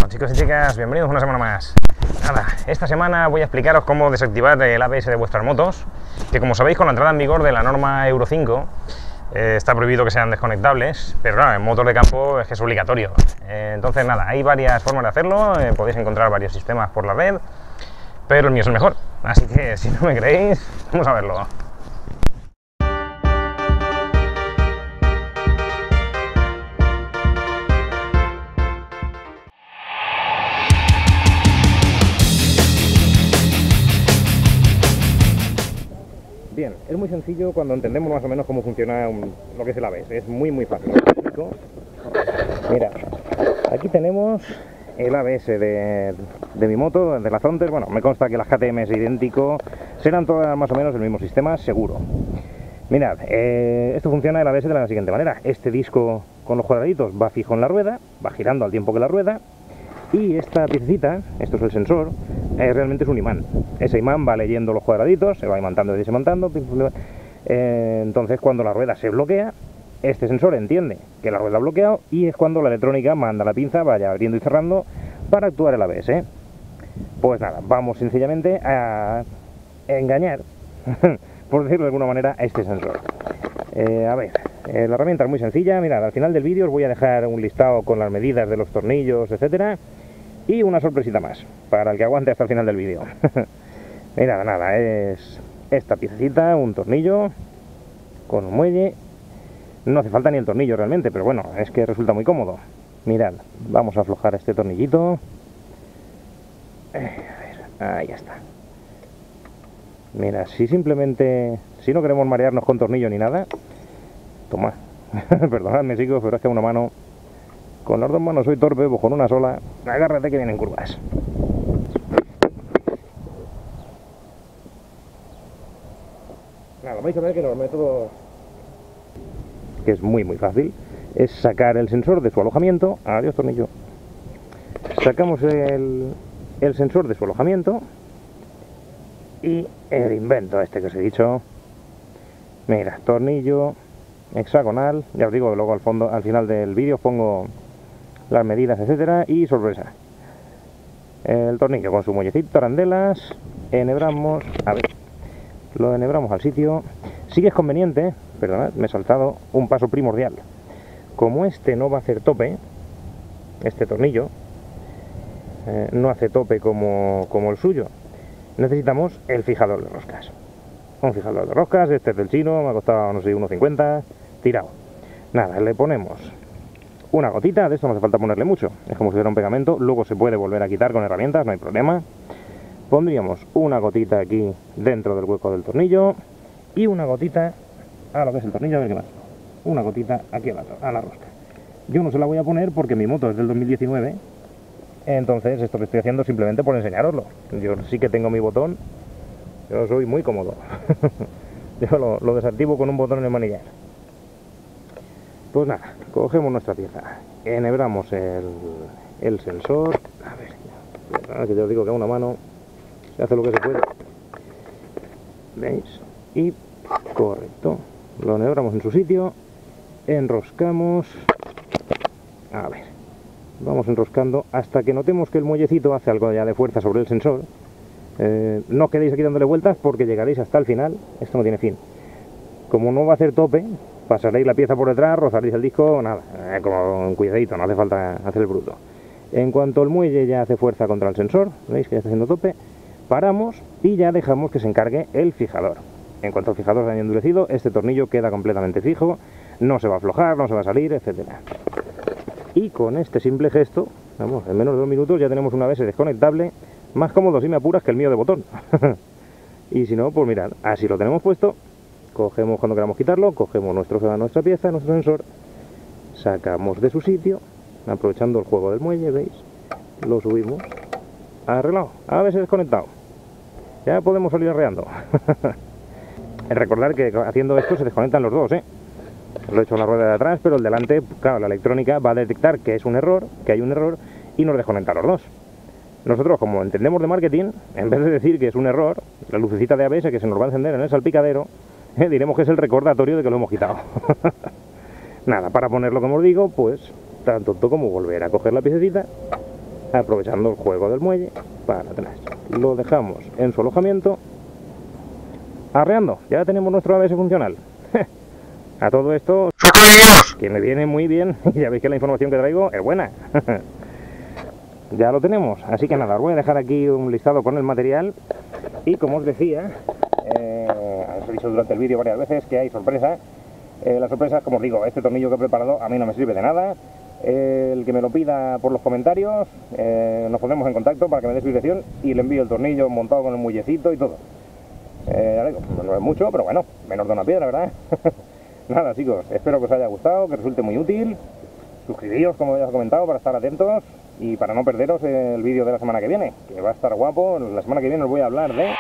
Chicos y chicas, bienvenidos una semana más. Nada, esta semana voy a explicaros cómo desactivar el ABS de vuestras motos, que como sabéis con la entrada en vigor de la norma Euro 5 está prohibido que sean desconectables, pero claro, en motos de campo es que es obligatorio. Entonces nada, hay varias formas de hacerlo, podéis encontrar varios sistemas por la red, pero el mío es el mejor, así que si no me creéis, vamos a verlo. Bien, es muy sencillo cuando entendemos más o menos cómo funciona lo que es el ABS, es muy fácil. Mira, aquí tenemos el ABS de mi moto, de la Zonter. Bueno, me consta que la KTM es idéntico, serán todas más o menos el mismo sistema, seguro. Mirad, esto funciona el ABS de la siguiente manera: este disco con los cuadraditos va fijo en la rueda, va girando al tiempo que la rueda, y esta piececita, esto es el sensor, realmente es un imán. Ese imán va leyendo los cuadraditos, se va imantando y desimantando. Entonces cuando la rueda se bloquea, este sensor entiende que la rueda ha bloqueado y es cuando la electrónica manda la pinza, vaya abriendo y cerrando para actuar el ABS. Pues nada, vamos sencillamente a engañar, por decirlo de alguna manera, a este sensor. A ver, la herramienta es muy sencilla. Mirad, al final del vídeo os voy a dejar un listado con las medidas de los tornillos, etcétera, y una sorpresita más para el que aguante hasta el final del vídeo. Mirad, nada, es esta piececita, un tornillo con un muelle. No hace falta ni el tornillo realmente, pero bueno, es que resulta muy cómodo. Mirad, vamos a aflojar este tornillito. A ver, ahí está. Mira, si no queremos marearnos con tornillo ni nada, toma, perdonadme chicos, pero es que una mano, con las dos manos soy torpe, pues con una sola, agárrate que vienen curvas. Nada, vais a ver que los métodos, que es muy fácil, es sacar el sensor de su alojamiento. Adiós tornillo. Sacamos el sensor de su alojamiento y el invento este que os he dicho. Mira, tornillo hexagonal, ya os digo, luego al final del vídeo os pongo las medidas, etcétera, y sorpresa. El tornillo con su muellecito, arandelas, enhebramos, a ver, lo enhebramos al sitio. Sí que es conveniente, perdonad, me he saltado un paso primordial. Como este no va a hacer tope, este tornillo no hace tope como el suyo, necesitamos el fijador de roscas. Un fijador de roscas, este es del chino, me ha costado, no sé, 1,50, tirado. Nada, le ponemos una gotita, de esto no hace falta ponerle mucho, es como si fuera un pegamento, luego se puede volver a quitar con herramientas, no hay problema. Pondríamos una gotita aquí dentro del hueco del tornillo y una gotita a lo que es el tornillo, a ver qué más. Una gotita aquí a la rosca. Yo no se la voy a poner porque mi moto es del 2019, entonces esto que estoy haciendo simplemente por enseñaroslo. Yo sí que tengo mi botón, yo soy muy cómodo. Yo lo desactivo con un botón en el manillar. Pues nada, cogemos nuestra pieza, enhebramos el sensor. A ver, que ya os digo que a una mano se hace lo que se puede. ¿Veis? Y correcto, lo enhebramos en su sitio, enroscamos. A ver, vamos enroscando hasta que notemos que el muellecito hace algo ya de fuerza sobre el sensor. No quedéis aquí dándole vueltas porque llegaréis hasta el final, esto no tiene fin. Como no va a hacer tope, pasaréis la pieza por detrás, rozaréis el disco, nada, con cuidadito, no hace falta hacer el bruto. En cuanto el muelle ya hace fuerza contra el sensor, veis que ya está haciendo tope, paramos y ya dejamos que se encargue el fijador. En cuanto el fijador se haya endurecido, este tornillo queda completamente fijo, no se va a aflojar, no se va a salir, etcétera. Y con este simple gesto, vamos, en menos de 2 minutos ya tenemos un ABS desconectable, más cómodo si me apuras que el mío de botón. Y si no, pues mirad, así lo tenemos puesto, cogemos cuando queramos quitarlo, cogemos nuestra pieza, nuestro sensor, sacamos de su sitio, aprovechando el juego del muelle, ¿veis? Lo subimos, arreglado, ABS desconectado, ya podemos salir arreando. Recordar que haciendo esto se desconectan los dos, Lo he hecho en la rueda de atrás, pero el delante, claro, la electrónica va a detectar que es un error, que hay un error, y nos desconecta los dos. Nosotros, como entendemos de marketing, en vez de decir que es un error, la lucecita de ABS que se nos va a encender en el salpicadero, diremos que es el recordatorio de que lo hemos quitado. Nada, para ponerlo como os digo, pues tan tonto como volver a coger la piececita, aprovechando el juego del muelle para atrás. Lo dejamos en su alojamiento, arreando. Ya tenemos nuestro ABS funcional. A todo esto, que me viene muy bien, ya veis que la información que traigo es buena. Ya lo tenemos, así que nada, os voy a dejar aquí un listado con el material y como os decía, os he dicho durante el vídeo varias veces que hay sorpresa. Las sorpresas, como os digo, este tornillo que he preparado a mí no me sirve de nada. El que me lo pida por los comentarios, nos pondremos en contacto para que me dé su dirección y le envío el tornillo montado con el muellecito y todo. Ya digo, no es mucho, pero bueno, menos de una piedra, ¿verdad? Nada, chicos, espero que os haya gustado, que resulte muy útil. Suscribíos, como ya os he comentado, para estar atentos y para no perderos el vídeo de la semana que viene, que va a estar guapo. La semana que viene os voy a hablar de